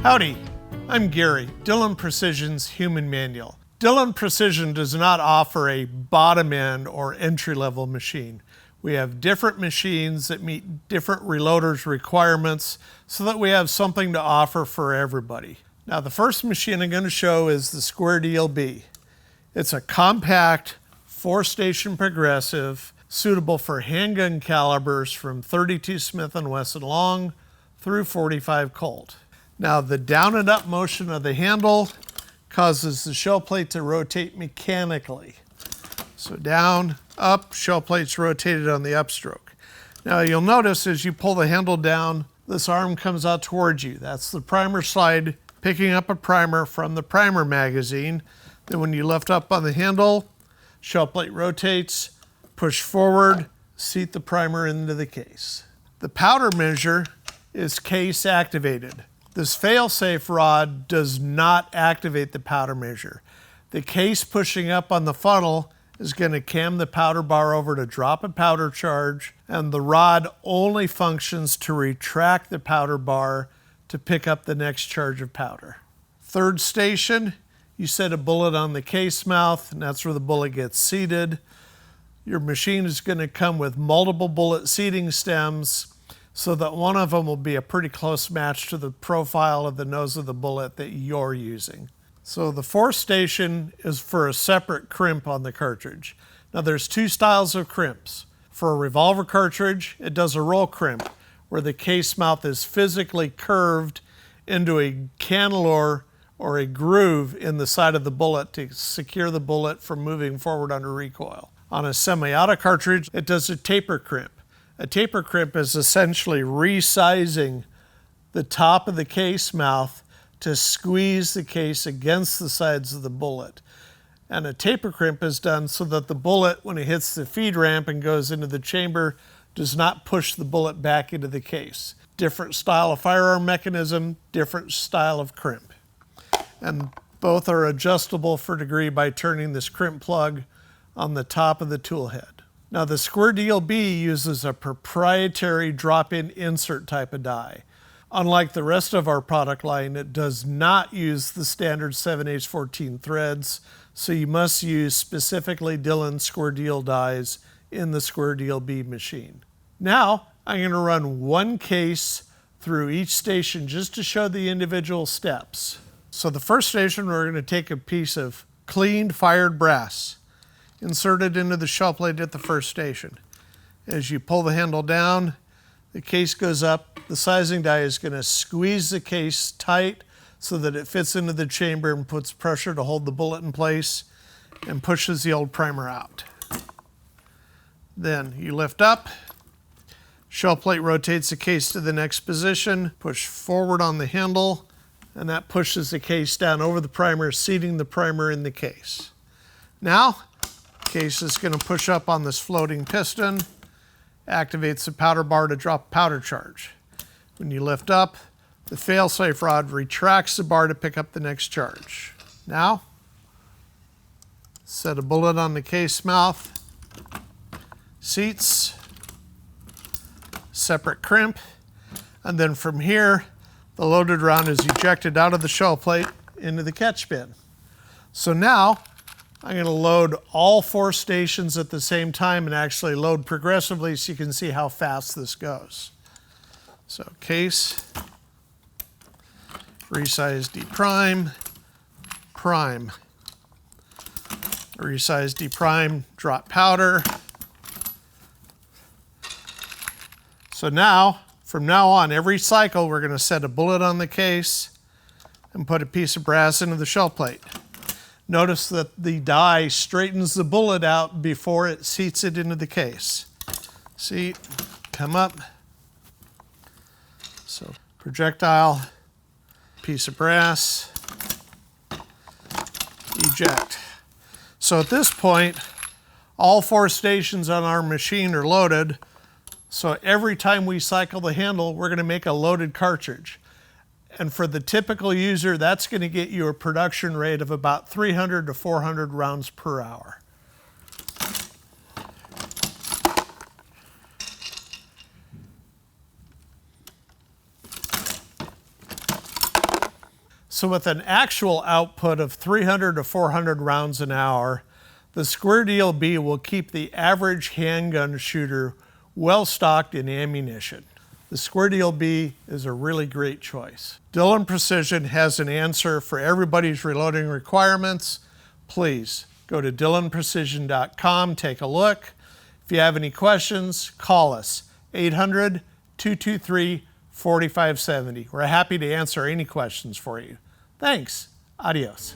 Howdy, I'm Gary, Dillon Precision's Human Manual. Dillon Precision does not offer a bottom-end or entry-level machine. We have different machines that meet different reloaders' requirements so that we have something to offer for everybody. Now the first machine I'm going to show is the Square Deal B. It's a compact, 4-station progressive, suitable for handgun calibers from .32 Smith & Wesson long through .45 Colt. Now the down and up motion of the handle causes the shell plate to rotate mechanically. So down, up, shell plate's rotated on the upstroke. Now you'll notice as you pull the handle down, this arm comes out towards you. That's the primer slide picking up a primer from the primer magazine. Then when you lift up on the handle, shell plate rotates, push forward, seat the primer into the case. The powder measure is case activated. This fail-safe rod does not activate the powder measure. The case pushing up on the funnel is going to cam the powder bar over to drop a powder charge, and the rod only functions to retract the powder bar to pick up the next charge of powder. Third station, you set a bullet on the case mouth, and that's where the bullet gets seated. Your machine is going to come with multiple bullet seating stems, so that one of them will be a pretty close match to the profile of the nose of the bullet that you're using. So the fourth station is for a separate crimp on the cartridge. Now there's two styles of crimps. For a revolver cartridge, it does a roll crimp, where the case mouth is physically curved into a cannelure or a groove in the side of the bullet to secure the bullet from moving forward under recoil. On a semi-auto cartridge, it does a taper crimp. A taper crimp is essentially resizing the top of the case mouth to squeeze the case against the sides of the bullet. And a taper crimp is done so that the bullet, when it hits the feed ramp and goes into the chamber, does not push the bullet back into the case. Different style of firearm mechanism, different style of crimp. And both are adjustable for degree by turning this crimp plug on the top of the tool head. Now the Square Deal B uses a proprietary drop-in insert type of die. Unlike the rest of our product line, it does not use the standard 7/8-14 threads, so you must use specifically Dillon Square Deal dies in the Square Deal B machine. Now I'm going to run one case through each station just to show the individual steps. So the first station, we're going to take a piece of cleaned fired brass, insert it into the shell plate at the first station. As you pull the handle down, the case goes up. The sizing die is going to squeeze the case tight so that it fits into the chamber and puts pressure to hold the bullet in place and pushes the old primer out. Then you lift up, shell plate rotates the case to the next position, push forward on the handle, and that pushes the case down over the primer, seating the primer in the case. Now, case is going to push up on this floating piston, activates the powder bar to drop powder charge. When you lift up, the fail-safe rod retracts the bar to pick up the next charge. Now, set a bullet on the case mouth, seats, separate crimp, and then from here, the loaded round is ejected out of the shell plate into the catch bin. So now, I'm going to load all four stations at the same time and actually load progressively so you can see how fast this goes. So case, resize deprime, prime, resize deprime, drop powder. So now, from now on, every cycle we're going to set a bullet on the case and put a piece of brass into the shell plate. Notice that the die straightens the bullet out before it seats it into the case. Seat, come up. So projectile, piece of brass, eject. So at this point, all four stations on our machine are loaded. So every time we cycle the handle, we're going to make a loaded cartridge. And for the typical user, that's going to get you a production rate of about 300 to 400 rounds per hour. So with an actual output of 300 to 400 rounds an hour, the Square Deal B will keep the average handgun shooter well stocked in ammunition. The Square Deal B is a really great choice. Dillon Precision has an answer for everybody's reloading requirements. Please go to dillonprecision.com, take a look. If you have any questions, call us, 800-223-4570. We're happy to answer any questions for you. Thanks. Adios.